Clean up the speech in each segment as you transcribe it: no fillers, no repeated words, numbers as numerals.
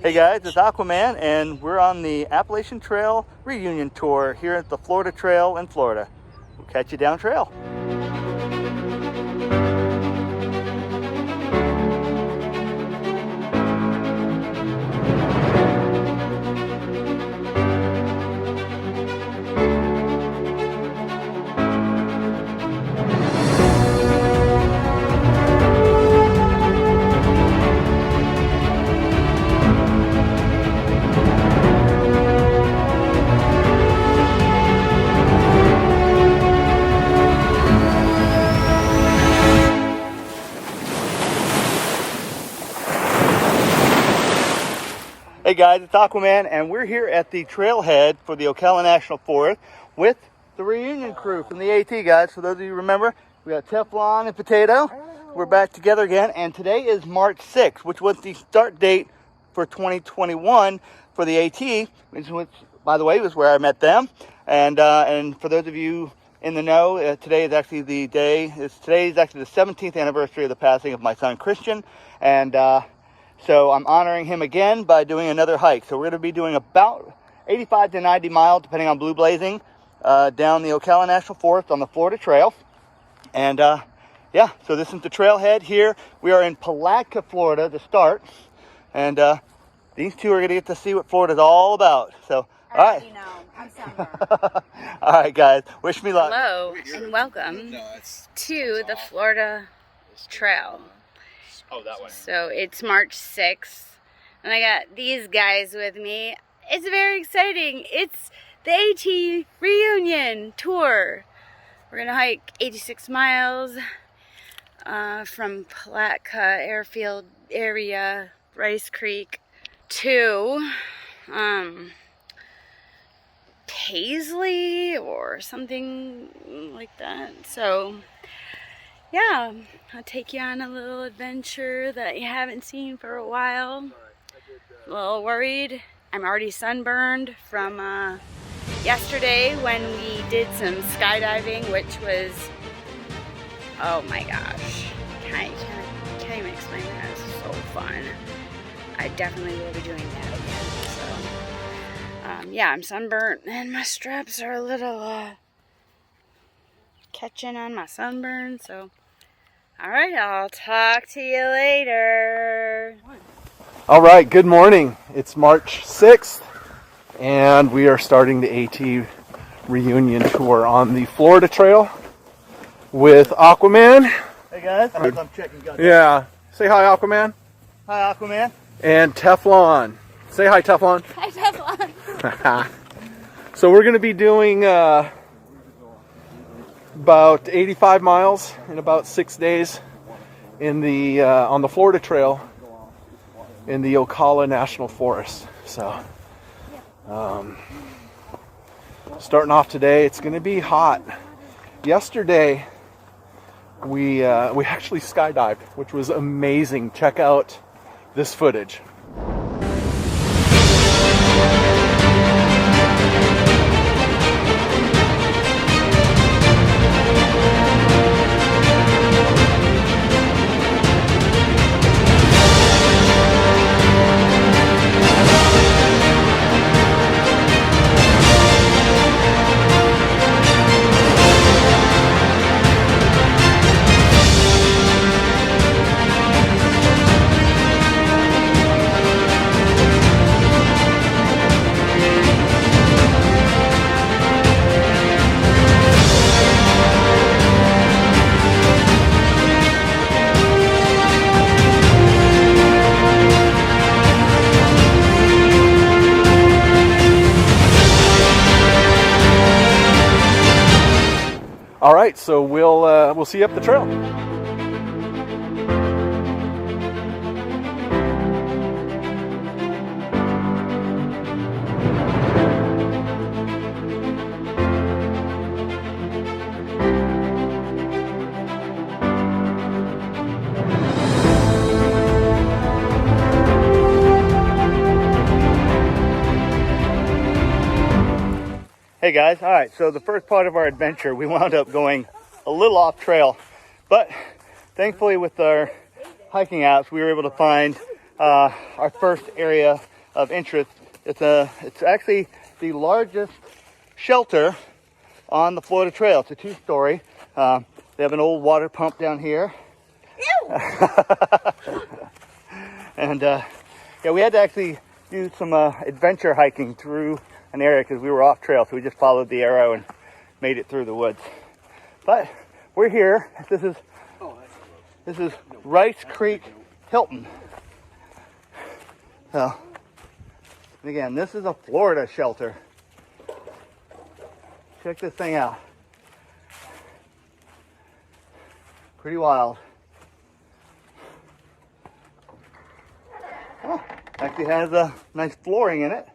Hey guys, it's Aquaman, and we're on the Appalachian Trail reunion tour here at the Florida Trail in Florida. We'll catch you down trail. Hey guys, it's Aquaman, and we're here at the trailhead for the Ocala National Forest with the reunion crew from the AT, guys. For those of you who remember, we got Teflon and Potato. We're back together again, and today is March 6th, which was the start date for 2021 for the AT, which, by the way, was where I met them. And for those of you in the know, today is actually the 17th anniversary of the passing of my son Christian, and so I'm honoring him again by doing another hike. So we're going to be doing about 85 to 90 miles, depending on blue blazing, down the Ocala National Forest on the Florida Trail. And yeah, so this is the trailhead here. We are in Palatka, Florida to start. And these two are going to get to see what Florida's all about. So, all right. You know, I'm sunburned. All right, guys. Wish me luck. Hello and welcome to the Florida Trail. Oh, that way. So it's March 6th, and I got these guys with me. It's very exciting. It's the AT reunion tour. We're gonna hike 86 miles from Palatka Airfield area, Rice Creek, to Paisley or something like that. So yeah, I'll take you on a little adventure that you haven't seen for a while. A little worried. I'm already sunburned from yesterday when we did some skydiving, which was, oh my gosh. Can't even explain that. It was so fun. I definitely will be doing that again. So, yeah, I'm sunburnt and my straps are a little catching on my sunburn, so all right, I'll talk to you later. All right, good morning. It's March 6th, and we are starting the AT reunion tour on the Florida Trail with Aquaman. Hey guys, I'm checking. Yeah, say hi, Aquaman. Hi, Aquaman. And Teflon. Say hi, Teflon. Hi, Teflon. So we're going to be doing about 85 miles in about 6 days in the on the Florida Trail in the Ocala National Forest. So starting off today, it's going to be hot. Yesterday we actually skydived, which was amazing. Check out this footage. All right, so we'll see you up the trail. Hey guys, all right, so the first part of our adventure, we wound up going a little off trail, but thankfully with our hiking apps, we were able to find our first area of interest. It's actually the largest shelter on the Florida Trail. It's a 2-story. They have an old water pump down here. And yeah, we had to actually do some adventure hiking through an area because we were off trail, so we just followed the arrow and made it through the woods. But we're here. This is Rice Creek Hilton. So, and again, this is a Florida shelter. Check this thing out. Pretty wild. Oh, actually has a nice flooring in it.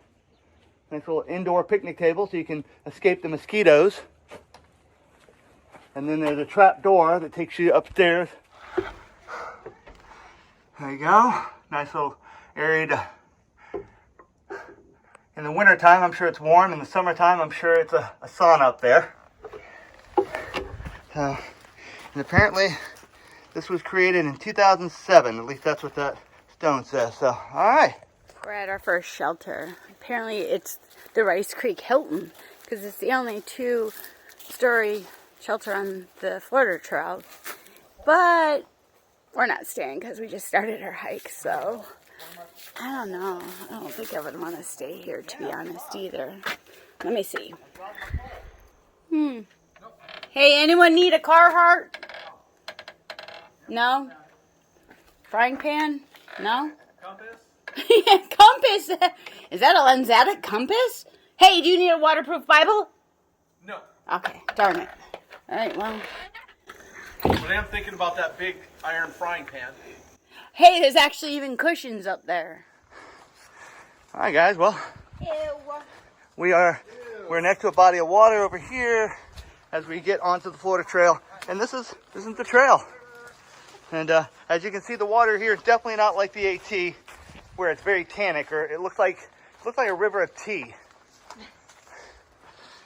Nice little indoor picnic table so you can escape the mosquitoes. And then there's a trap door that takes you upstairs. There you go. Nice little area to... In the wintertime, I'm sure it's warm. In the summertime, I'm sure it's a sauna up there. And apparently, this was created in 2007. At least that's what that stone says. So, all right. We're at our first shelter. Apparently, it's the Rice Creek Hilton because it's the only 2-story shelter on the Florida Trail. But we're not staying because we just started our hike, so I don't know. I don't think I would want to stay here, to be honest, either. Let me see. Hey, anyone need a Carhartt? No? Frying pan? No? Compass? Yeah, compass. Is that a lensatic compass? Hey, do you need a waterproof Bible? No. Okay, darn it. All right, well. But I am thinking about that big iron frying pan. Hey, there's actually even cushions up there. All right, guys. Well, we're next to a body of water over here as we get onto the Florida Trail, and this isn't the trail. And as you can see, the water here is definitely not like the AT, where it's very tannic, or it looks like a river of tea.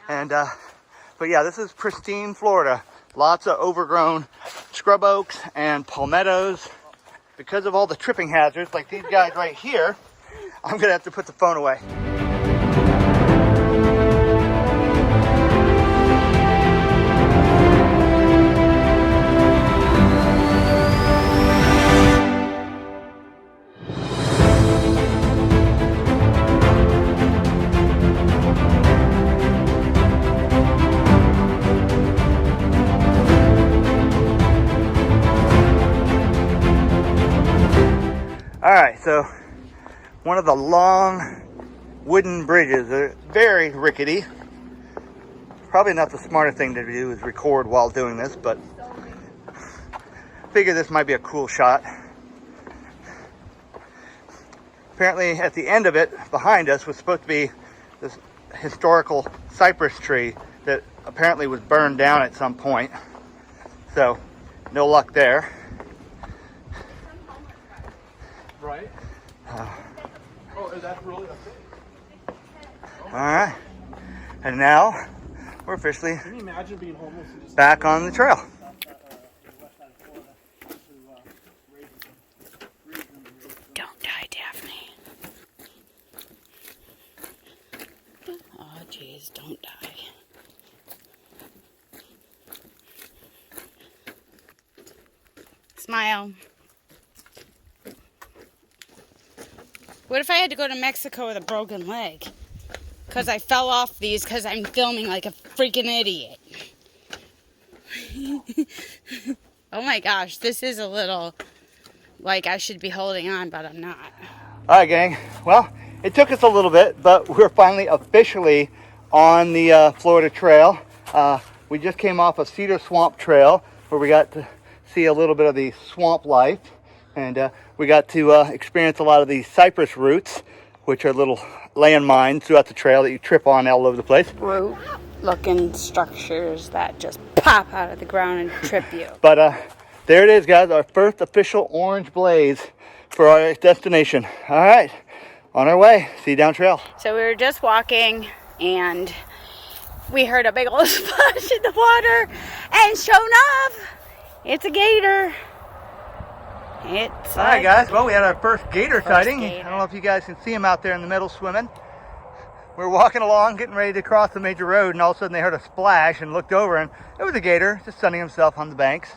And but yeah, this is pristine Florida. Lots of overgrown scrub oaks and palmettos. Because of all the tripping hazards, like these guys right here, I'm gonna have to put the phone away. All right, so one of the long wooden bridges, they're very rickety. Probably not the smartest thing to do is record while doing this, but I figure this might be a cool shot. Apparently at the end of it, behind us, was supposed to be this historical cypress tree that apparently was burned down at some point. So, no luck there. Right? Oh, that's really a thing. All right, and now we're officially Can you imagine being homeless and just back on the trail. Don't die, Daphne. Oh, jeez, don't die. Smile. What if I had to go to Mexico with a broken leg? Because I fell off these because I'm filming like a freaking idiot. Oh my gosh, this is a little like I should be holding on, but I'm not. All right, gang. Well, it took us a little bit, but we're finally officially on the Florida Trail. We just came off of Cedar Swamp Trail, where we got to see a little bit of the swamp life. And we got to experience a lot of these cypress roots, which are little landmines throughout the trail that you trip on all over the place. Root looking structures that just pop out of the ground and trip you. But there it is, guys, our first official orange blaze for our destination. All right, on our way. See you down trail. So we were just walking and we heard a big old splash in the water, and sure enough, it's a gator. It's All right, guys. Well, we had our first gator sighting. gator. I don't know if you guys can see him out there in the middle swimming. We were walking along, getting ready to cross the major road, and all of a sudden they heard a splash and looked over, and it was a gator just sunning himself on the banks.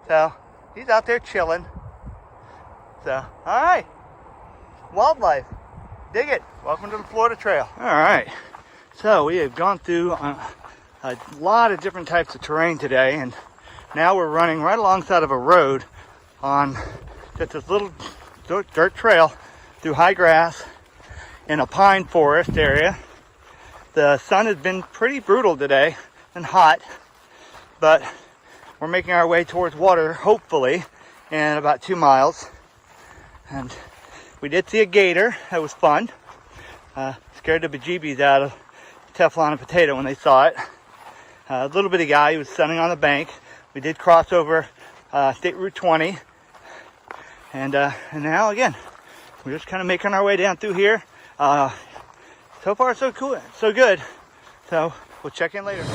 So he's out there chilling. So, all right. Wildlife. Dig it. Welcome to the Florida Trail. All right. So we have gone through a lot of different types of terrain today, and now we're running right alongside of a road on just this little dirt trail through high grass in a pine forest area. The sun has been pretty brutal today and hot, but we're making our way towards water, hopefully, in about 2 miles. And we did see a gator. That was fun. Scared the bejeebies out of Teflon and Potato when they saw it. A little bitty guy, he was sunning on the bank. We did cross over State Route 20. And now, again, we're just kind of making our way down through here. So far, so cool, so good. So we'll check in later.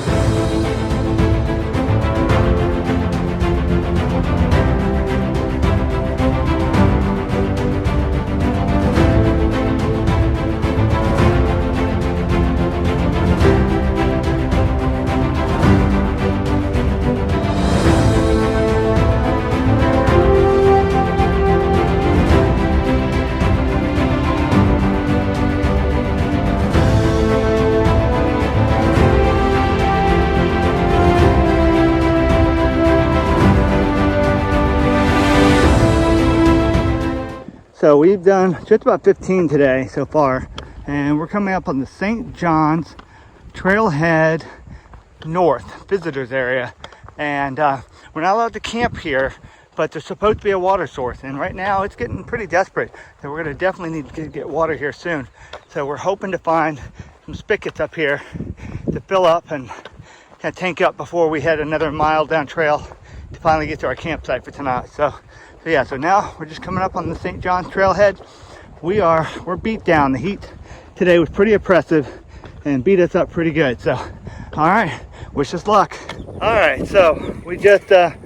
So we've done just about 15 today so far, and we're coming up on the St. John's Trailhead North visitors area, and we're not allowed to camp here, but there's supposed to be a water source, and right now it's getting pretty desperate, so we're going to definitely need to get water here soon. So we're hoping to find some spigots up here to fill up and kind of tank up before we head another mile down trail to finally get to our campsite for tonight. So now we're just coming up on the St. John's Trailhead. We're beat down. The heat today was pretty oppressive and beat us up pretty good. So, all right, wish us luck. All right, so we just got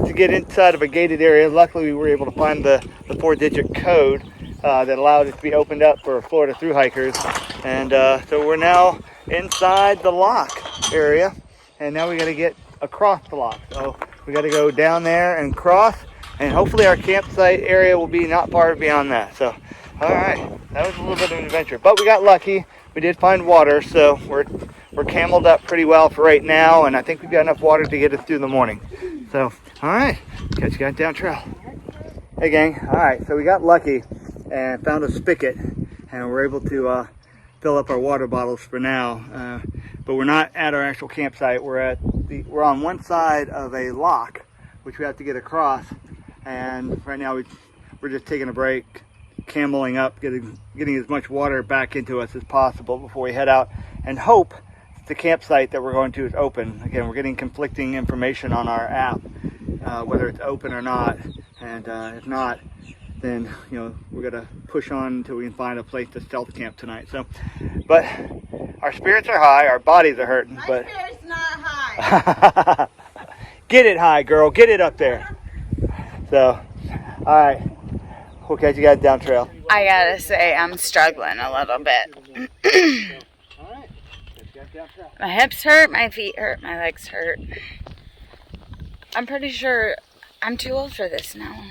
to get inside of a gated area. Luckily, we were able to find the 4-digit code that allowed it to be opened up for Florida thru hikers. And so we're now inside the lock area, and now we got to get across the lock. So we got to go down there and cross, and hopefully our campsite area will be not far beyond that. So, all right, that was a little bit of an adventure, but we got lucky. We did find water, so we're cameled up pretty well for right now, and I think we've got enough water to get us through the morning. So, all right, catch you guys down trail. Hey gang, all right, so we got lucky and found a spigot, and we're able to fill up our water bottles for now. But we're not at our actual campsite. We're on one side of a lock, which we have to get across. And right now we're just taking a break, cameling up, getting as much water back into us as possible before we head out, and hope the campsite that we're going to is open. Again, we're getting conflicting information on our app, whether it's open or not. And if not, then we're gonna push on until we can find a place to stealth camp tonight. So, but our spirits are high, our bodies are hurting. My but spirit's not high. Get it high, girl. Get it up there. So, all right, we'll catch you guys down trail. I gotta say, I'm struggling a little bit. All right, catch you guys down trail. My hips hurt, my feet hurt, my legs hurt. I'm pretty sure I'm too old for this now.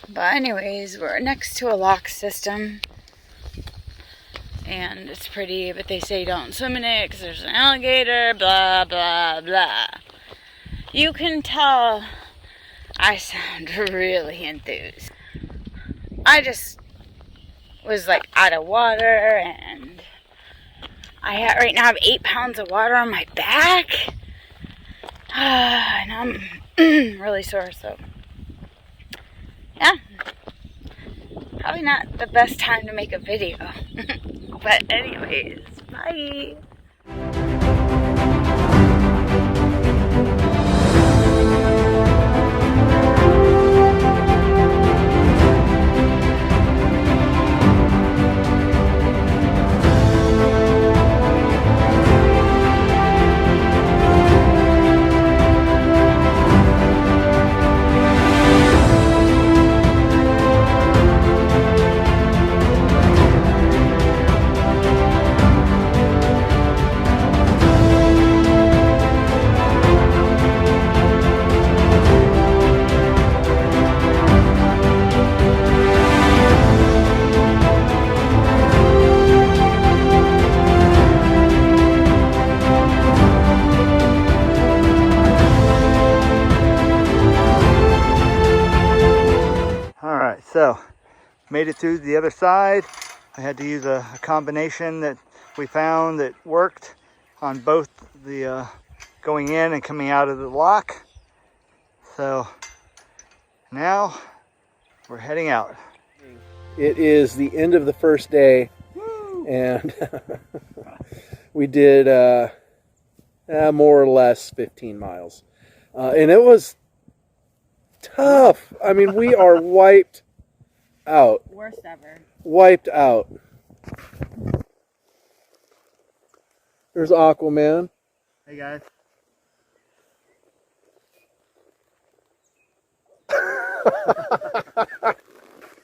But anyways, we're next to a lock system, and it's pretty, but they say don't swim in it because there's an alligator, blah, blah, blah. You can tell I sound really enthused. I just was like out of water, and right now I have 8 pounds of water on my back, and I'm really sore, so yeah, probably not the best time to make a video. But anyways, bye. made it through the other side. I had to use a combination that we found that worked on both the going in and coming out of the lock. So now we're heading out. It is the end of the first day. Woo! And we did more or less 15 miles. And it was tough. I mean, we are wiped out. Worst ever. Wiped out. There's Aquaman. Hey guys.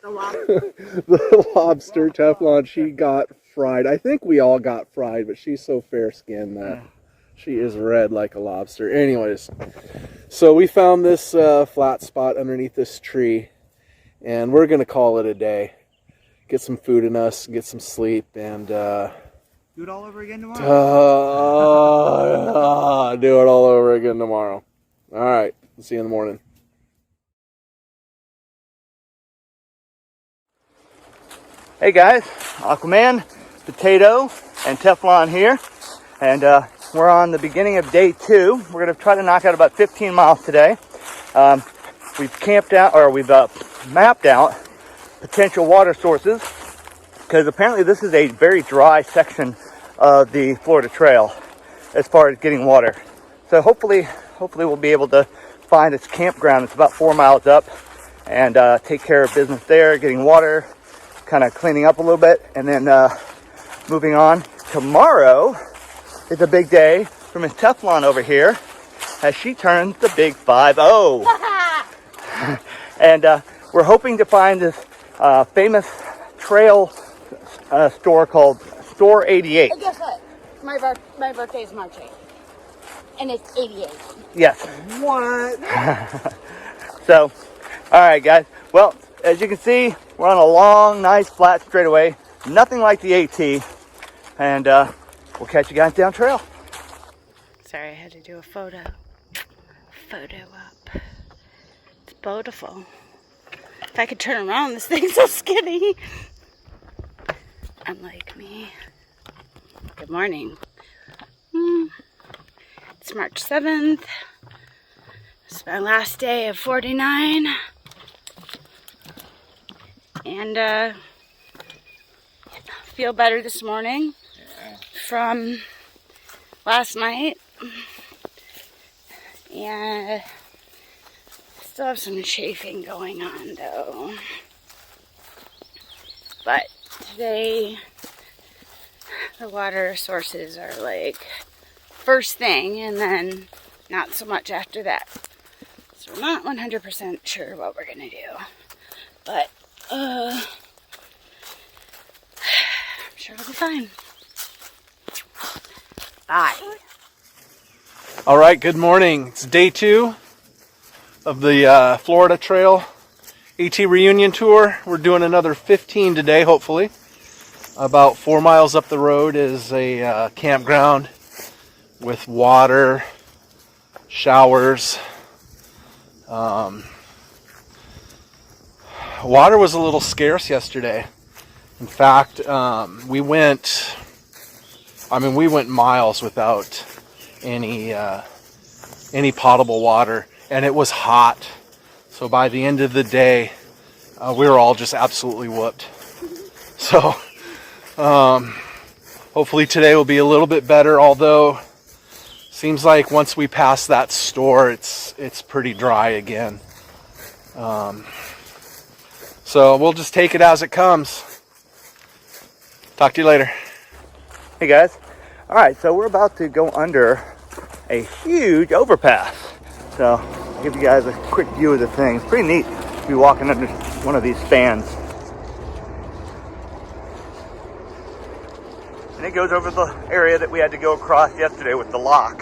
The lobster Teflon, she got fried. I think we all got fried, but she's so fair-skinned that she is red like a lobster. Anyways, so we found this flat spot underneath this tree, and we're going to call it a day. Get some food in us, get some sleep, and do it all over again tomorrow? Do it all over again tomorrow. All right, see you in the morning. Hey guys, Aquaman, Potato, and Teflon here, and we're on the beginning of day 2. We're going to try to knock out about 15 miles today. We've camped out, or we've mapped out potential water sources, because apparently this is a very dry section of the Florida Trail as far as getting water. So hopefully we'll be able to find this campground. It's about 4 miles up, and take care of business there, getting water, kind of cleaning up a little bit, and then moving on. Tomorrow is a big day for Miss Teflon over here as she turns the big 5-0. And we're hoping to find this famous trail store called Store 88. And guess what? My birthday is March 8th. And it's 88. Yes. What? So, all right, guys. Well, as you can see, we're on a long, nice, flat straightaway. Nothing like the AT. And we'll catch you guys down trail. Sorry, I had to do a photo. Photo up. It's beautiful. If I could turn around, this thing's so skinny. Unlike me. Good morning. It's March 7th. It's my last day of 49. And feel better this morning from last night. And still have some chafing going on though. But today the water sources are like first thing and then not so much after that. So we're not 100% sure what we're gonna do. But I'm sure it'll be fine. Bye. All right, good morning. It's day 2 of the Florida Trail AT reunion tour. We're doing another 15 today, hopefully. About 4 miles up the road is a campground with water, showers. Water was a little scarce yesterday. In fact, we went miles without any potable water, and it was hot. So by the end of the day, we were all just absolutely whooped. So hopefully today will be a little bit better, although seems like once we pass that store, it's pretty dry again. So we'll just take it as it comes. Talk to you later. Hey guys. All right, so we're about to go under a huge overpass. So I'll give you guys a quick view of the thing. It's pretty neat to be walking under one of these spans. And it goes over the area that we had to go across yesterday with the lock.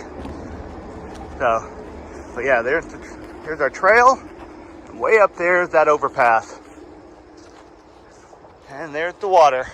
So yeah, here's our trail. And way up there is that overpass. And there's the water.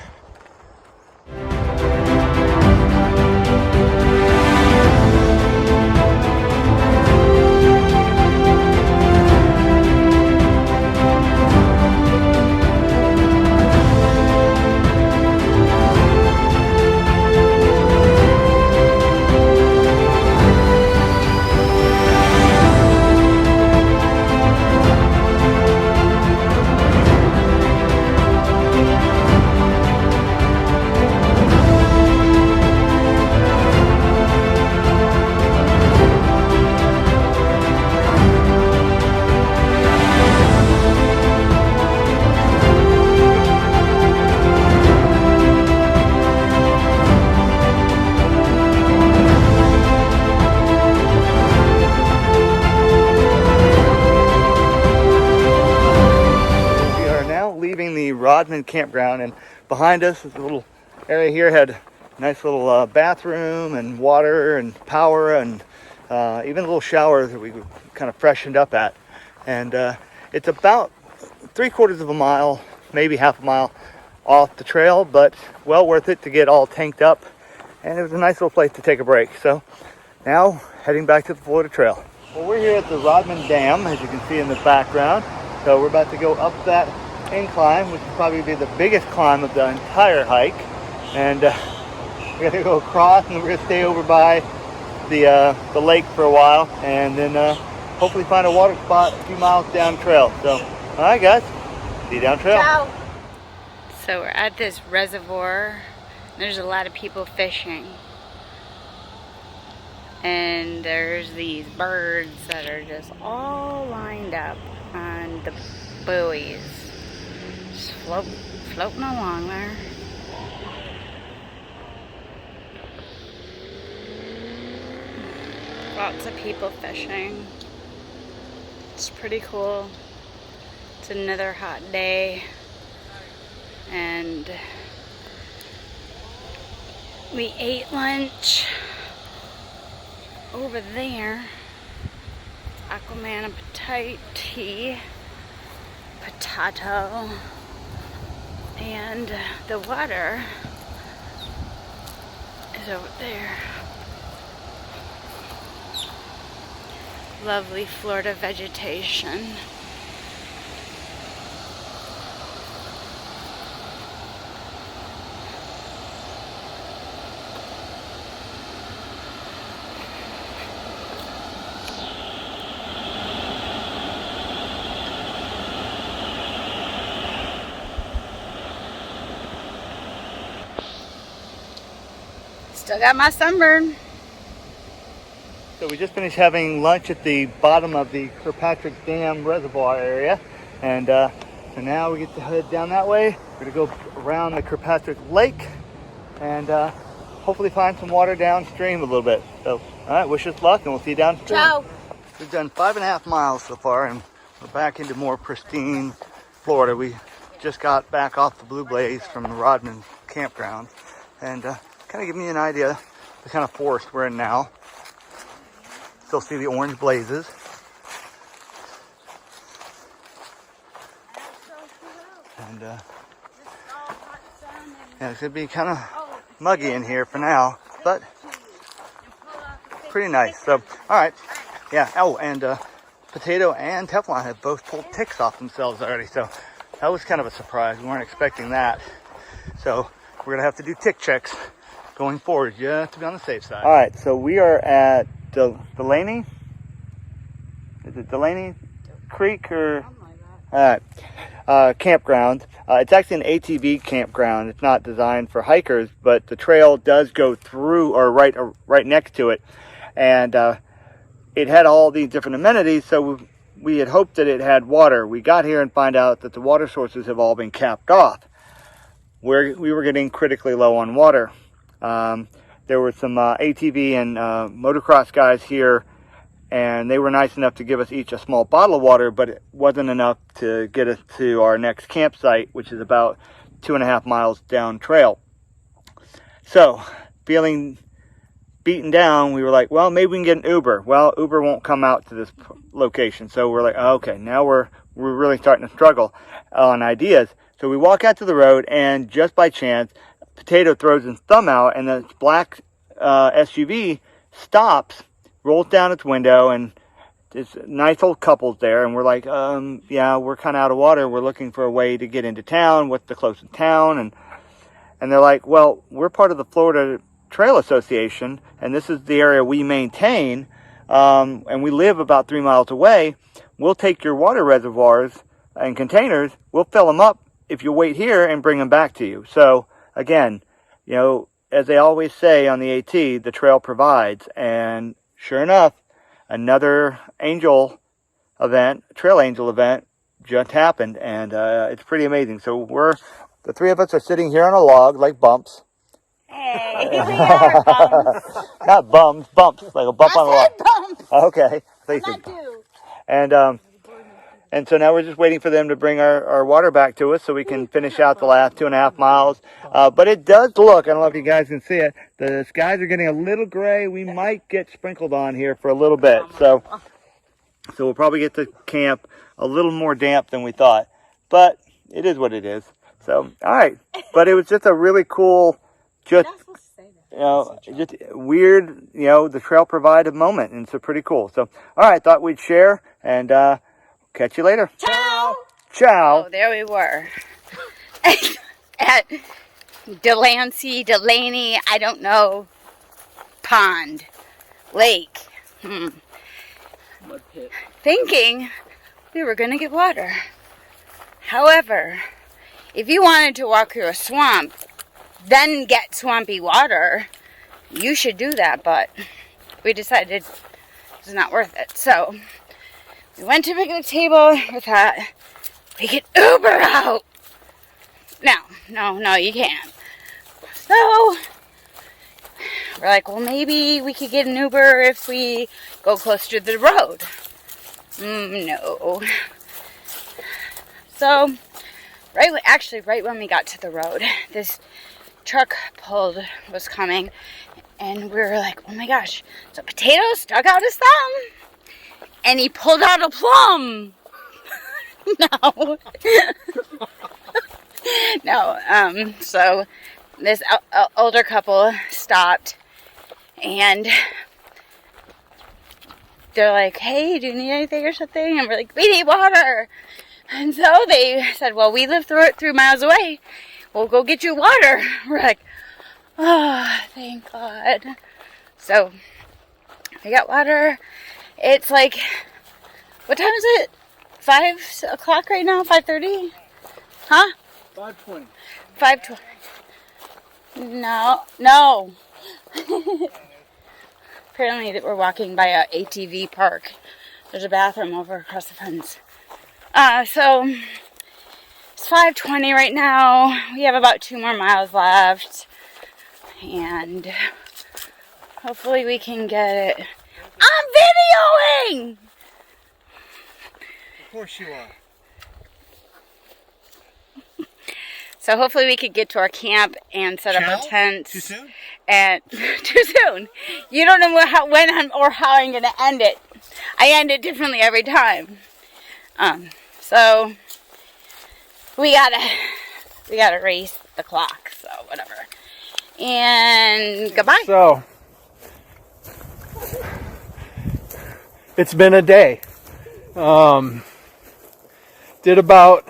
entering the Rodman campground, and behind us is a little area here, had a nice little bathroom and water and power, and even a little shower that we kind of freshened up at. And it's about 3/4 of a mile, maybe half a mile off the trail, but well worth it to get all tanked up. And it was a nice little place to take a break. So now heading back to the Florida Trail. Well, we're here at the Rodman Dam, as you can see in the background. So we're about to go up that incline, which will probably be the biggest climb of the entire hike. And we're gonna go across, and we're gonna stay over by the lake for a while, and then hopefully find a water spot a few miles down trail. So, all right, guys, see you down trail. Ciao. So we're at this reservoir. There's a lot of people fishing. And there's these birds that are just all lined up on the buoys. Just floating along there. Lots of people fishing. It's pretty cool. It's another hot day. And we ate lunch over there. Aquaman and potato, and the water is over there. Lovely Florida vegetation. Still got my sunburn. So we just finished having lunch at the bottom of the Kirkpatrick Dam reservoir area, and so now we get to head down that way. We're gonna go around the Kirkpatrick Lake and hopefully find some water downstream a little bit. So, all right, wish us luck, and we'll see you downstream. Ciao. We've done 5.5 miles so far, and we're back into more pristine Florida. We just got back off the Blue Blaze from the Rodman campground, and kind of give me an idea of the kind of forest we're in now. Still see the orange blazes. And yeah, it's gonna be kind of muggy in here for now, but pretty nice. So, all right, yeah. Oh, and Potato and Teflon have both pulled ticks off themselves already, so that was kind of a surprise. We weren't expecting that. So we're gonna have to do tick checks going forward, to be on the safe side. All right, so we are at Delaney. Is it Delaney Creek or? All right, campground. It's actually an ATV campground. It's not designed for hikers, but the trail does go through or right next to it, and it had all these different amenities. So we had hoped that it had water. We got here and find out that the water sources have all been capped off. We were getting critically low on water. There were some ATV and motocross guys here, and they were nice enough to give us each a small bottle of water, but it wasn't enough to get us to our next campsite, which is about 2.5 miles down trail. So, feeling beaten down, we were like, well, maybe we can get an Uber. Well, Uber won't come out to this location. So we're like, oh, okay, now we're really starting to struggle on ideas. So we walk out to the road, and just by chance, Potato throws his thumb out, and the black SUV stops, rolls down its window, and this nice old couple's there, and we're like, yeah, we're kind of out of water. We're looking for a way to get into town. What's the closest town? And they're like, well, we're part of the Florida Trail Association, and this is the area we maintain, and we live about 3 miles away. We'll take your water reservoirs and containers. We'll fill them up if you wait here and bring them back to you. So again, you know, as they always say on the AT, the trail provides. And sure enough, another angel event, trail angel event, just happened, and it's pretty amazing. So the three of us are sitting here on a log like bumps. Hey, we are bums. Not bums, bumps, like a bump on a log. Bumps. Okay. Not do. And And so now we're just waiting for them to bring our water back to us so we can finish out the last 2.5 miles. But it does look, I don't know if you guys can see it, the skies are getting a little gray. We might get sprinkled on here for a little bit. So we'll probably get to camp a little more damp than we thought. But it is what it is. So, all right. But it was just a really cool, just weird, the trail provided moment. And so pretty cool. So, all right, thought we'd share and catch you later. Ciao! Ciao. Oh, there we were. At Delaney, I don't know, pond, lake. Mud pit. Thinking we were going to get water. However, if you wanted to walk through a swamp, then get swampy water, you should do that, but we decided it's not worth it. So we went to a picnic table. We thought we could Uber out. No, you can't. So we're like, well, maybe we could get an Uber if we go closer to the road. No. So right when we got to the road, this truck was coming, and we were like, oh my gosh, so Potato stuck out his thumb, and he pulled out a plum. No, so this older couple stopped, and they're like, hey, do you need anything or something? And we're like, we need water. And so they said, well, we live 3 miles away. We'll go get you water. We're like, oh, thank God. So we got water. It's like, what time is it? 5 o'clock right now? 5:30? Huh? 5:20. 5:20. No. Apparently we're walking by a ATV park. There's a bathroom over across the fence. So it's 5:20 right now. We have about 2 more miles left, and hopefully we can get it. I'm videoing! Of course you are. So hopefully we could get to our camp and set up our tents. Too soon? And too soon. You don't know when or how I'm going to end it. I end it differently every time. So we gotta race the clock. So whatever. And goodbye. So it's been a day. Did about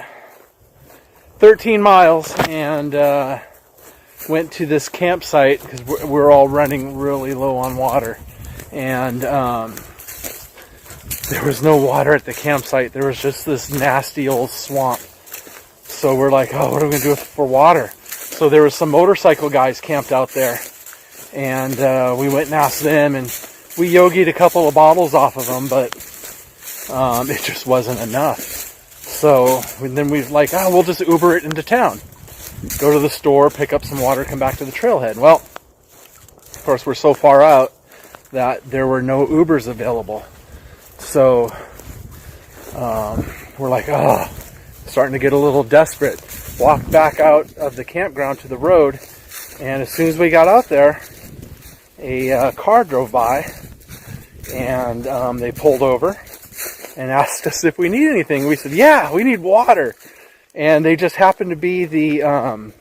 13 miles and went to this campsite because we're all running really low on water, and there was no water at the campsite. There was just this nasty old swamp. So we're like, oh, what are we gonna do for water? So there was some motorcycle guys camped out there, and we went and asked them, and we yogied a couple of bottles off of them, but it just wasn't enough. So then we like, oh, we'll just Uber it into town. Go to the store, pick up some water, come back to the trailhead. Well, of course, we're so far out that there were no Ubers available. So we're like, oh, starting to get a little desperate. Walked back out of the campground to the road, and as soon as we got out there, a car drove by, and they pulled over and asked us if we need anything. We said, yeah, we need water. And they just happened to be the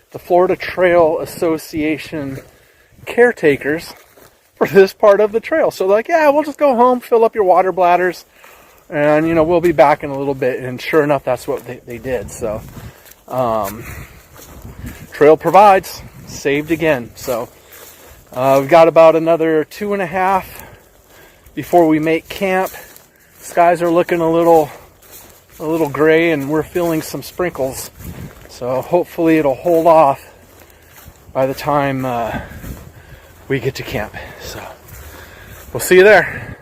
Florida Trail Association caretakers for this part of the trail. So they're like, yeah, we'll just go home, fill up your water bladders, and we'll be back in a little bit. And sure enough, that's what they did. So trail provides, saved again. So we've got about another 2.5 before we make camp. Skies are looking a little gray, and we're feeling some sprinkles. So hopefully it'll hold off by the time we get to camp. So we'll see you there.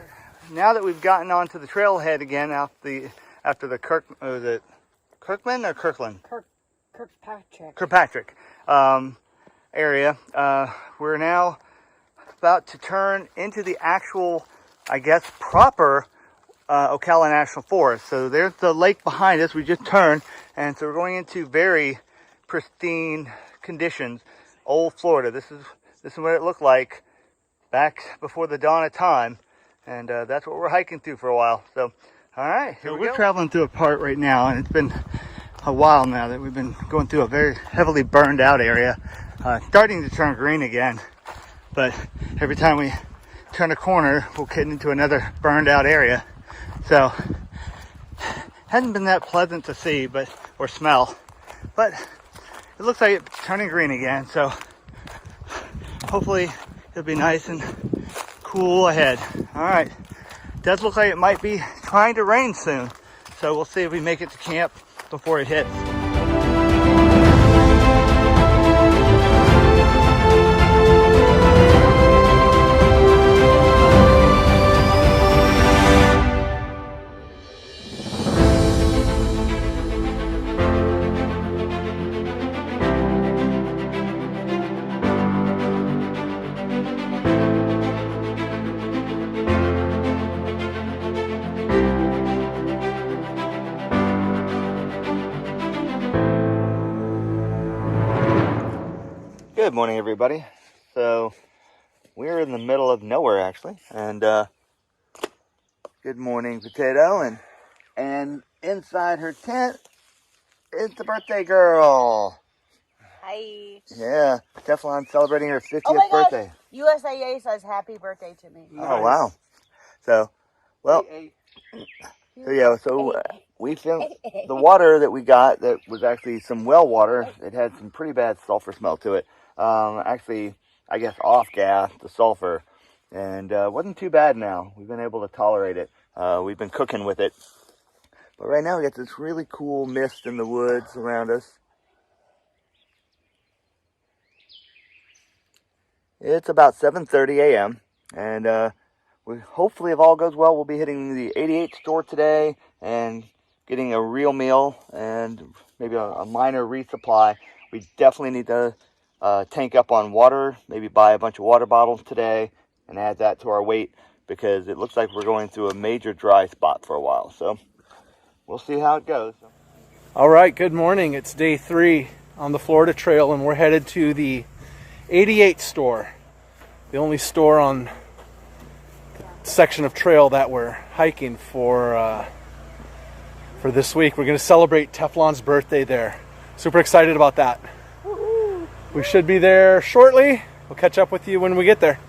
Now that we've gotten onto the trailhead again after the Kirkman or Kirkland? Kirkpatrick area, we're now about to turn into the actual, I guess, proper Ocala National Forest. So there's the lake behind us. We just turned, and so we're going into very pristine conditions. Old Florida. This is what it looked like back before the dawn of time, and that's what we're hiking through for a while. So, all right, here we're traveling through a part right now, and it's been a while now that we've been going through a very heavily burned out area, starting to turn green again. But every time we turn a corner, we'll get into another burned out area. So, hasn't been that pleasant to see, or smell, but it looks like it's turning green again. So, hopefully it'll be nice and cool ahead. All right, it does look like it might be trying to rain soon. So we'll see if we make it to camp before it hits. Good morning, everybody. So we're in the middle of nowhere, actually, and good morning, Potato, and inside her tent is the birthday girl. Hi. Yeah, Teflon celebrating her 50th Oh my gosh. birthday. USAA says happy birthday to me. Oh wow! So, well, we found the water that we got that was actually some well water. It had some pretty bad sulfur smell to it. Actually, I guess off gas, the sulfur, and wasn't too bad now. We've been able to tolerate it. We've been cooking with it. But right now we got this really cool mist in the woods around us. It's about 7:30 a.m. and we hopefully, if all goes well, we'll be hitting the 88 store today and getting a real meal and maybe a minor resupply. We definitely need to tank up on water, maybe buy a bunch of water bottles today and add that to our weight, because it looks like we're going through a major dry spot for a while. So we'll see how it goes. All right, good morning. It's day 3 on the Florida Trail, and we're headed to the 88 store, the only store on the section of trail that we're hiking for this week. We're going to celebrate Teflon's birthday there. Super excited about that. We should be there shortly. We'll catch up with you when we get there.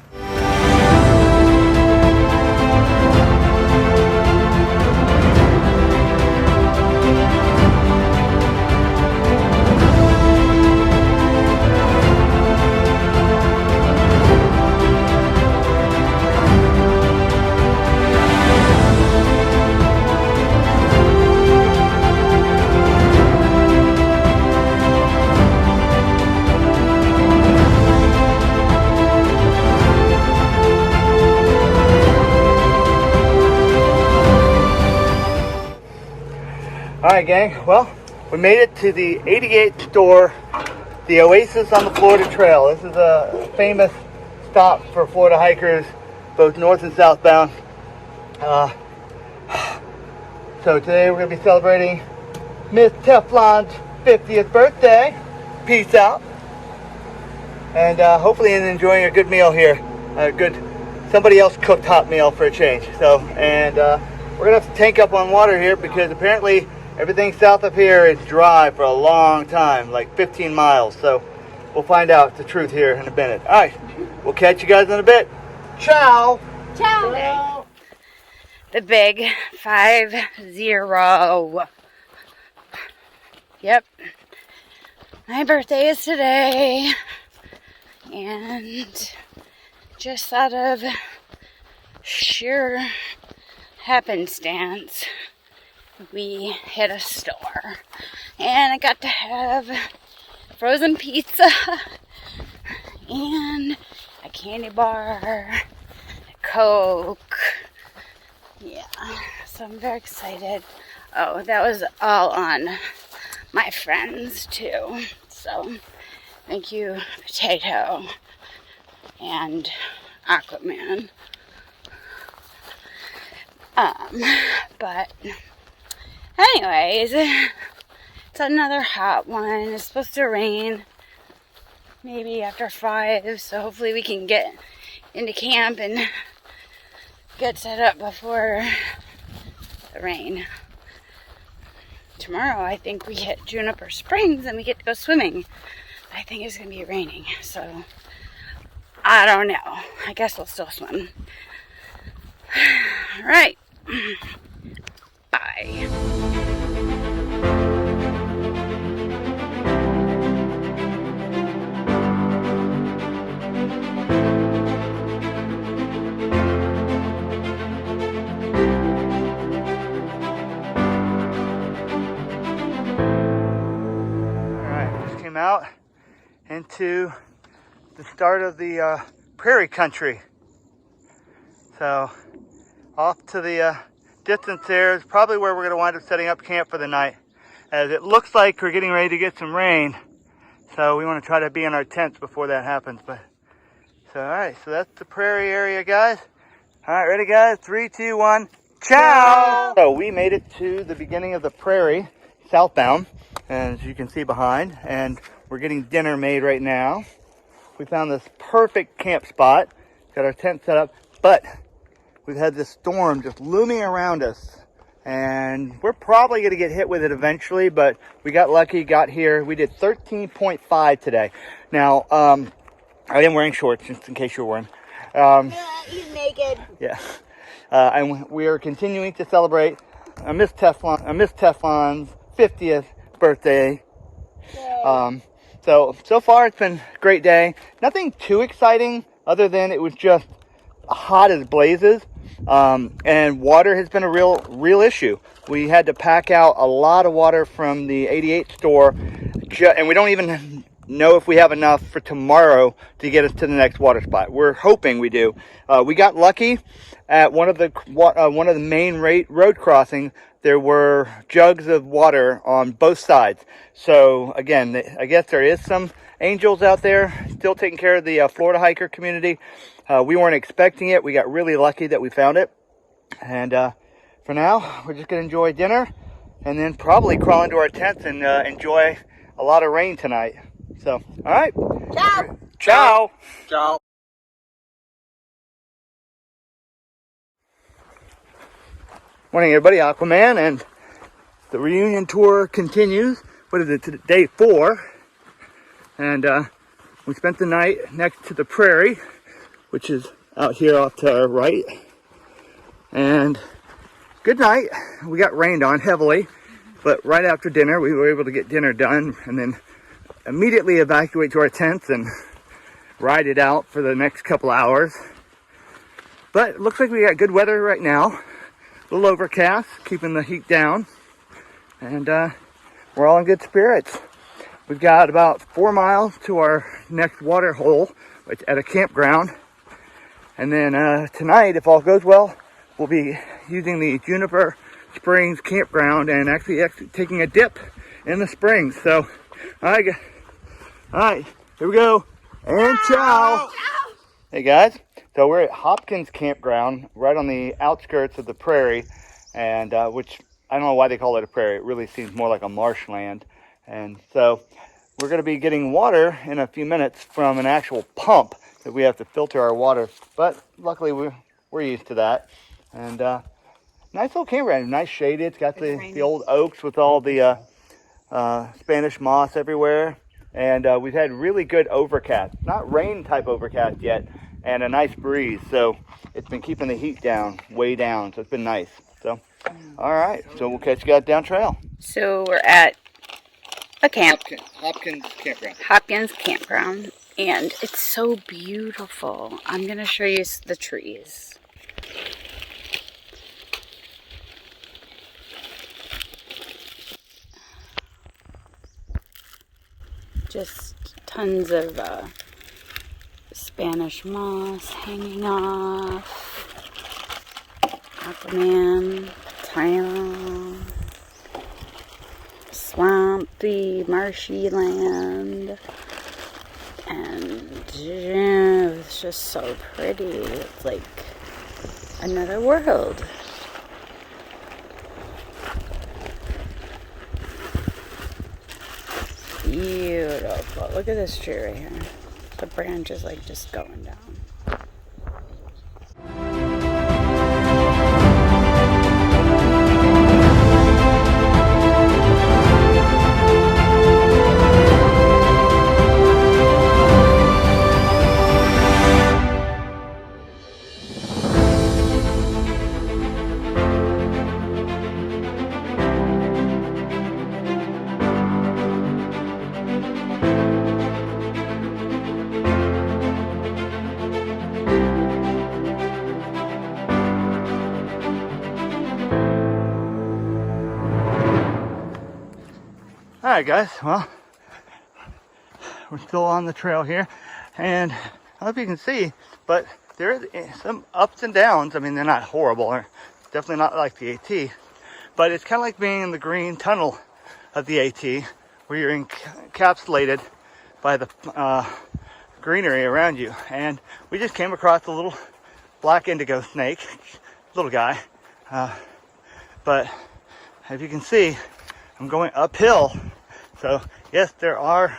Alright, gang, well, we made it to the 88 store, the Oasis on the Florida Trail. This is a famous stop for Florida hikers, both north and southbound. So today we're going to be celebrating Miss Teflon's 50th birthday. Peace out. And hopefully enjoying a good meal here. A good, somebody else cooked hot meal for a change. So, and we're going to have to tank up on water here because apparently everything south of here is dry for a long time, like 15 miles. So we'll find out the truth here in a minute. All right, we'll catch you guys in a bit. Ciao. Ciao. The big 5-0. Yep. My birthday is today. And just out of sheer happenstance, we hit a store and I got to have frozen pizza and a candy bar, a Coke. Yeah, so I'm very excited. Oh, that was all on my friends too. So thank you, Potato and Aquaman. But anyways, it's another hot one. It's supposed to rain maybe after 5, so hopefully we can get into camp and get set up before the rain. Tomorrow I think we hit Juniper Springs and we get to go swimming. I think it's gonna be raining, so I don't know. I guess we'll still swim. All right. Bye. Out into the start of the prairie country. So off to the distance there is probably where we're going to wind up setting up camp for the night, as it looks like we're getting ready to get some rain. So we want to try to be in our tents before that happens. But so all right, so that's the prairie area, guys. All right, ready, guys? 3, 2, 1, ciao! So we made it to the beginning of the prairie, southbound, as you can see behind, and we're getting dinner made right now. We found this perfect camp spot, got our tent set up, but we've had this storm just looming around us, and we're probably going to get hit with it eventually, but we got lucky, got here. We did 13.5 today. Now, I am wearing shorts, just in case you're wondering. He's naked. Yeah. And we are continuing to celebrate Miss Teflon's 50th birthday. So far it's been a great day. Nothing too exciting other than it was just hot as blazes. And water has been a real issue. We had to pack out a lot of water from the 88 store, and we don't even know if we have enough for tomorrow to get us to the next water spot. We're hoping we do. We got lucky at one of the main road crossings. There were jugs of water on both sides. So again, I guess there is some angels out there still taking care of the Florida hiker community. We weren't expecting it. We got really lucky that we found it. And for now, we're just going to enjoy dinner and then probably crawl into our tents and enjoy a lot of rain tonight. So, all right. Ciao. Ciao. Ciao. Morning, everybody. Aquaman, and the reunion tour continues. What is it? Day 4. And we spent the night next to the prairie, which is out here off to our right. And good night. We got rained on heavily, but right after dinner, we were able to get dinner done and then immediately evacuate to our tents and ride it out for the next couple hours. But it looks like we got good weather right now. A little overcast, keeping the heat down, and we're all in good spirits. We've got about 4 miles to our next water hole at a campground, and then tonight, if all goes well, we'll be using the Juniper Springs campground and actually taking a dip in the springs. So, all right, here we go, and ciao. Hey guys, so we're at Hopkins Campground, right on the outskirts of the prairie, and which I don't know why they call it a prairie. It really seems more like a marshland. And so we're going to be getting water in a few minutes from an actual pump that we have to filter our water. But luckily we're used to that. And nice little campground, nice shaded. It's got the old oaks with all the Spanish moss everywhere. And we've had really good overcast, not rain type overcast yet, and a nice breeze. So it's been keeping the heat down, way down. So it's been nice. So, all right. So we'll catch you guys down trail. So we're at a camp. Hopkins Campground. Hopkins Campground. And it's so beautiful. I'm going to show you the trees. Just tons of Spanish moss hanging off. Aquaman, tile, swampy, marshy land. And it's just so pretty. It's like another world. beautiful. Look at this tree right here. The branch is like just going down. All right, guys, well, we're still on the trail here, and I don't know if you can see, but there is some ups and downs. I mean, they're not horrible, or definitely not like the AT, but it's kind of like being in the green tunnel of the AT, where you're encapsulated by the greenery around you. And we just came across a little black indigo snake, little guy, but as you can see, I'm going uphill. So yes, there are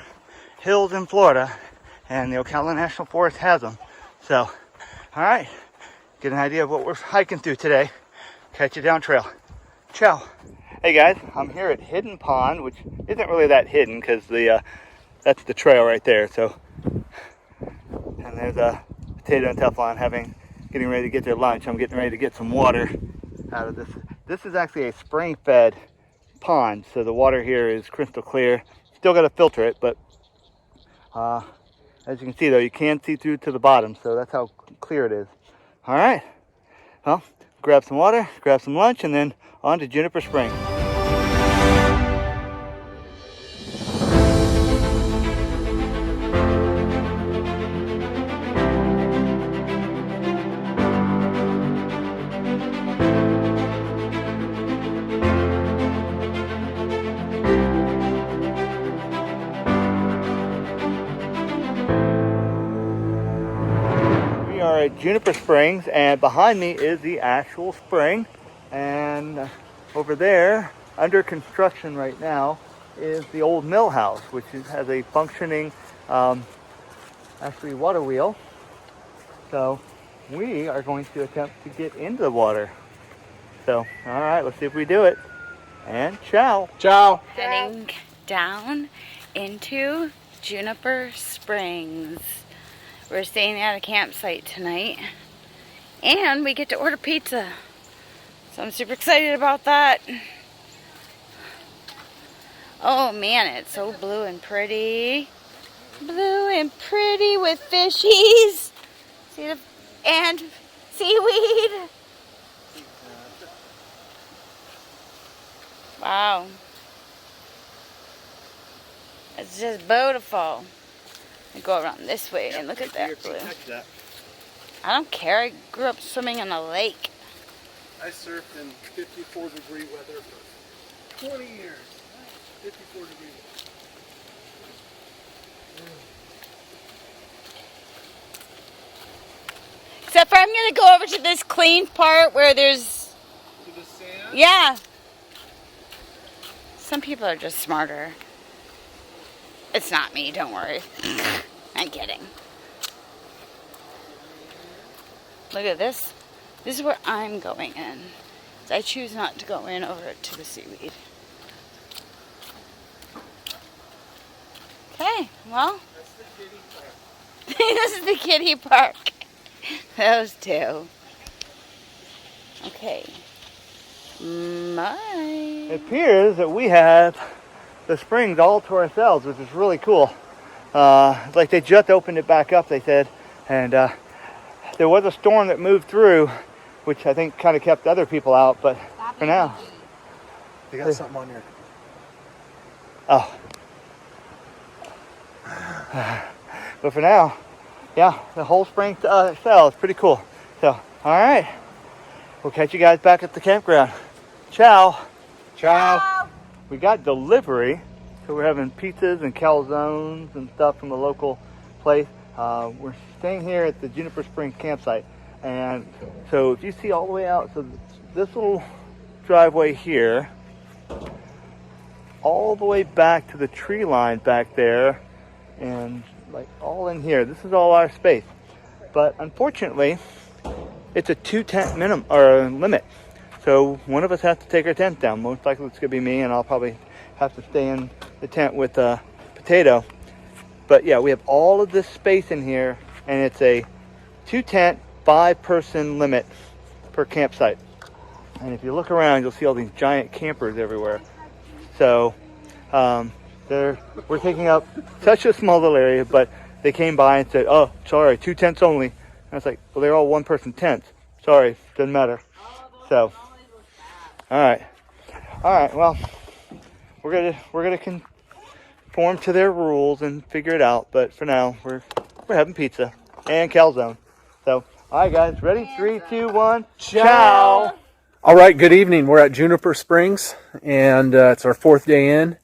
hills in Florida, and the Ocala National Forest has them. So, all right, get an idea of what we're hiking through today. Catch you down trail. Ciao. Hey guys, I'm here at Hidden Pond, which isn't really that hidden because that's the trail right there. So, and there's a Potato and Teflon getting ready to get their lunch. I'm getting ready to get some water out of this. This is actually a spring-fed pond, so the water here is crystal clear. Still got to filter it, but as you can see though, you can see through to the bottom, so that's how clear it is. All right, well, grab some water, grab some lunch, and then on to Juniper Spring. At Juniper Springs, and behind me is the actual spring, and over there under construction right now is the old mill house, which has a functioning actually water wheel. So we are going to attempt to get into the water. So all right, let's see if we do it. And ciao. Ciao. Heading down into Juniper Springs. We're staying at a campsite tonight, and we get to order pizza. So I'm super excited about that. Oh man, it's so blue and pretty. Blue and pretty with fishies. And seaweed. Wow. It's just beautiful. I go around this way and look at that blue. I don't care. I grew up swimming in a lake. I surfed in 54-degree weather for 20 years. 54 degree weather. Except for I'm going to go over to this clean part where there's... To the sand? Yeah. Some people are just smarter. It's not me, don't worry. I'm kidding. Look at this. This is where I'm going in. I choose not to go in over to the seaweed. Okay, well. That's the kiddie park. This is the kiddie park. Those two. Okay. Bye. It appears that we have the springs all to ourselves, which is really cool. It's like they just opened it back up, they said, and there was a storm that moved through, which I think kind of kept other people out, but for now. They got something on here. Oh. But for now, yeah, the whole spring to itself is pretty cool. So, all right, we'll catch you guys back at the campground. Ciao. Ciao. We got delivery, so we're having pizzas and calzones and stuff from the local place. We're staying here at the Juniper Springs campsite, and so if you see all the way out, so this little driveway here all the way back to the tree line back there, and like all in here. This is all our space. But unfortunately, it's a 2-tent minimum or limit. So one of us has to take our tent down. Most likely it's gonna be me, and I'll probably have to stay in the tent with Potato. But yeah, we have all of this space in here, and it's a 2-tent, 5-person limit per campsite. And if you look around, you'll see all these giant campers everywhere. So we're taking up such a small little area, but they came by and said, "Oh, sorry, 2 tents only." And I was like, "Well, they're all 1-person tents. Sorry, doesn't matter." So, all right. Well, we're gonna conform to their rules and figure it out. But for now, we're having pizza and calzone. So, all right, guys, ready? 3, 2, 1, ciao. All right, good evening. We're at Juniper Springs, and it's our 4th day in,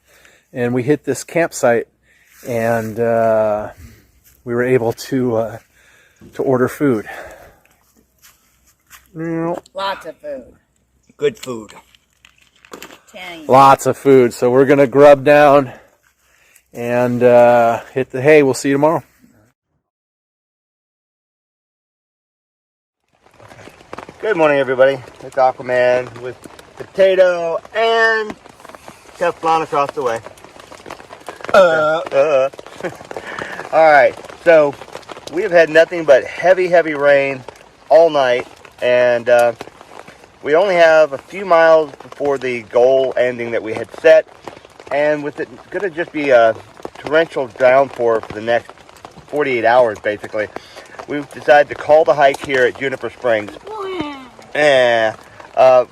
and we hit this campsite, and we were able to order food. Lots of food. Good food. Lots of food. So we're gonna grub down and hit the hay. We'll see you tomorrow. Good morning, everybody. It's Aquaman with Potato and Teflon across the way. All right, so we have had nothing but heavy rain all night, and we only have a few miles before the goal ending that we had set, and with it going to just be a torrential downpour for the next 48 hours, basically, we've decided to call the hike here at Juniper Springs.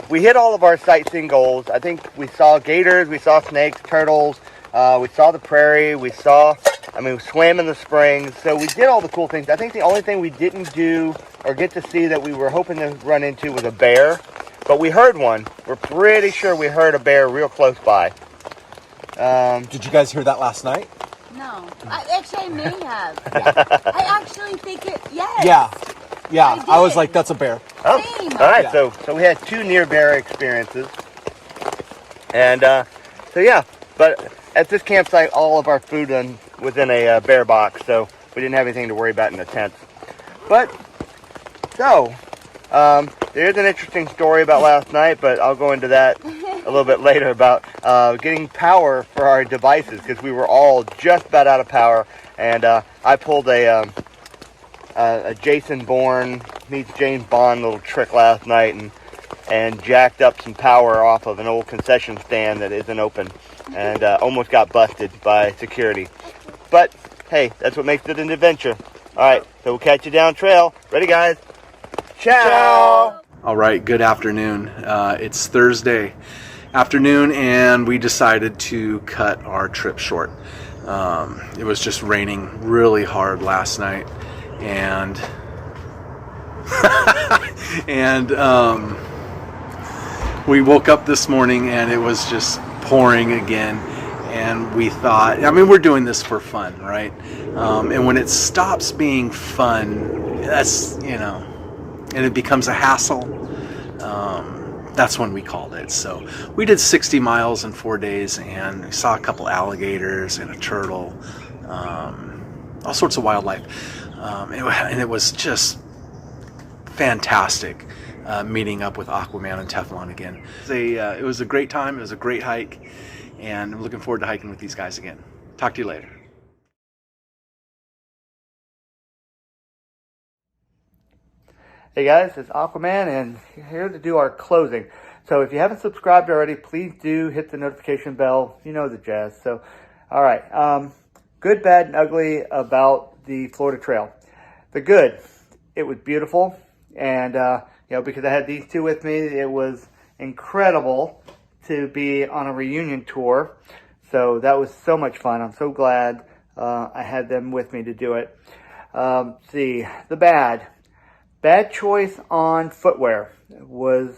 We hit all of our sightseeing goals. I think we saw gators, we saw snakes, turtles, we saw the prairie, we swam in the springs, so we did all the cool things. I think the only thing we didn't do or get to see that we were hoping to run into was a bear, but we heard one. We're pretty sure we heard a bear real close by. Did you guys hear that last night? No. I may have. Yeah. I actually think yes. Yeah. I was like, that's a bear. Oh, Same. all right, Yeah. so we had 2 near bear experiences, and so yeah. But at this campsite, all of our food was in a bear box, so we didn't have anything to worry about in the tents. But so there's an interesting story about last night, but I'll go into that a little bit later about getting power for our devices, because we were all just about out of power, and I pulled a Jason Bourne meets James Bond little trick last night, and jacked up some power off of an old concession stand that isn't open, and almost got busted by security. But hey, that's what makes it an adventure. All right, so we'll catch you down trail. Ready, guys? Ciao. All right, good afternoon. It's Thursday afternoon, and we decided to cut our trip short. It was just raining really hard last night, and we woke up this morning and it was just pouring again, and we thought, we're doing this for fun, right? And when it stops being fun, that's, and it becomes a hassle, that's when we called it. So we did 60 miles in 4 days, and we saw a couple alligators and a turtle, all sorts of wildlife. And it was just fantastic meeting up with Aquaman and Teflon again. It was a great time. It was a great hike, and I'm looking forward to hiking with these guys again. Talk to you later. Hey guys, it's Aquaman, and here to do our closing. So if you haven't subscribed already, please do hit the notification bell. You know the jazz. So, all right. Good, bad, and ugly about the Florida Trail. The good, it was beautiful, and because I had these 2 with me, it was incredible to be on a reunion tour. So that was so much fun. I'm so glad I had them with me to do it. See, the bad choice on footwear was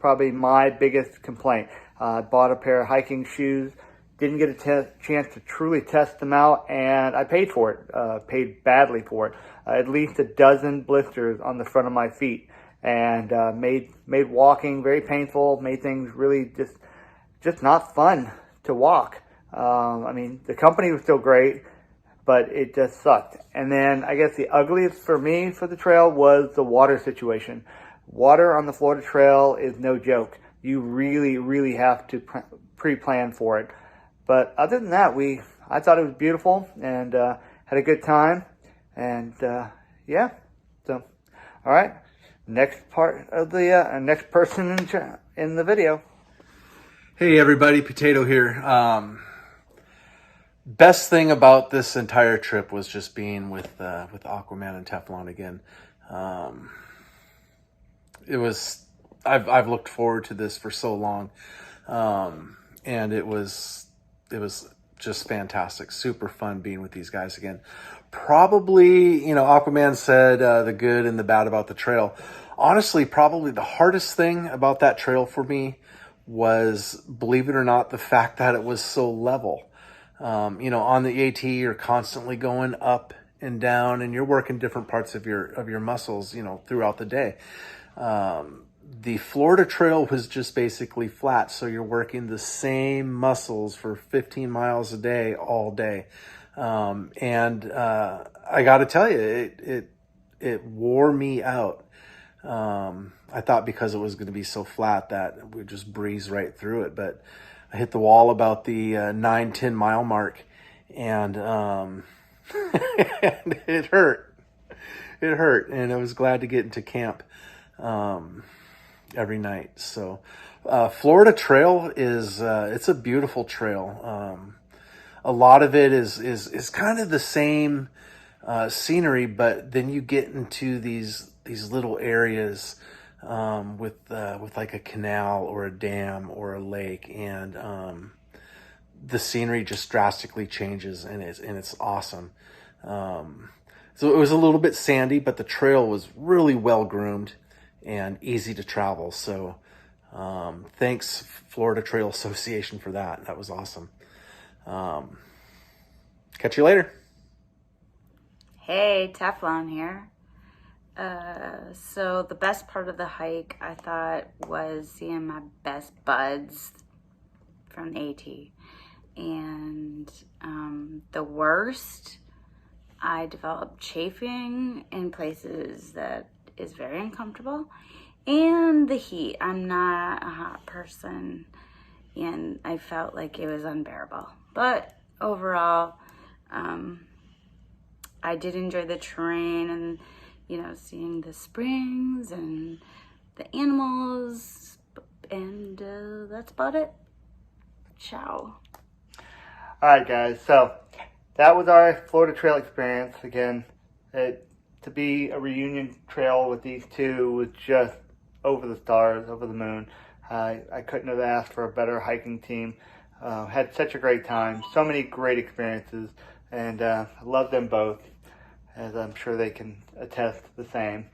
probably my biggest complaint. I bought a pair of hiking shoes, didn't get a chance to truly test them out, and I paid for it, paid badly for it. At least a dozen blisters on the front of my feet, and made walking very painful, made things really just not fun to walk. I mean, the company was still great, but it just sucked. And then I guess the ugliest for me for the trail was the water situation. Water on the Florida Trail is no joke. You really, really have to pre-plan for it. But other than that, I thought it was beautiful and had a good time. And yeah, so all right, next part of the next person in the video. Hey everybody, Potato here. Best thing about this entire trip was just being with Aquaman and Teflon again. I've looked forward to this for so long, and it was just fantastic, super fun being with these guys again. Probably, Aquaman said the good and the bad about the trail. Honestly, probably the hardest thing about that trail for me was, believe it or not, the fact that it was so level. On the AT, you're constantly going up and down, and you're working different parts of your muscles, throughout the day. The Florida Trail was just basically flat, so you're working the same muscles for 15 miles a day, all day. And I got to tell you, it wore me out. I thought because it was going to be so flat that we'd just breeze right through it, but I hit the wall about the 9-10 mile mark, and and it hurt. It hurt, and I was glad to get into camp every night. So Florida Trail is it's a beautiful trail. A lot of it is kind of the same scenery, but then you get into these little areas with like a canal or a dam or a lake, and the scenery just drastically changes, and it's awesome. So it was a little bit sandy, but the trail was really well groomed and easy to travel. So thanks Florida Trail Association for that. That was awesome. Catch you later. Hey, Teflon here. So the best part of the hike, I thought, was seeing my best buds from the AT. And the worst, I developed chafing in places that is very uncomfortable. And the heat. I'm not a hot person, and I felt like it was unbearable. But overall, I did enjoy the terrain and, seeing the springs and the animals, and that's about it. Ciao. All right, guys. So that was our Florida Trail experience. Again, to be a reunion trail with these two was just over the stars, over the moon. I couldn't have asked for a better hiking team. Had such a great time. So many great experiences, and I love them both, as I'm sure they can attest the same.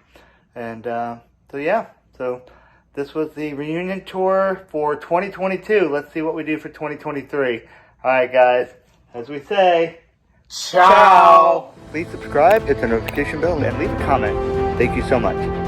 And so this was the reunion tour for 2022. Let's see what we do for 2023. All right, guys, as we say, ciao. Please subscribe, hit the notification bell, and leave a comment. Thank you so much.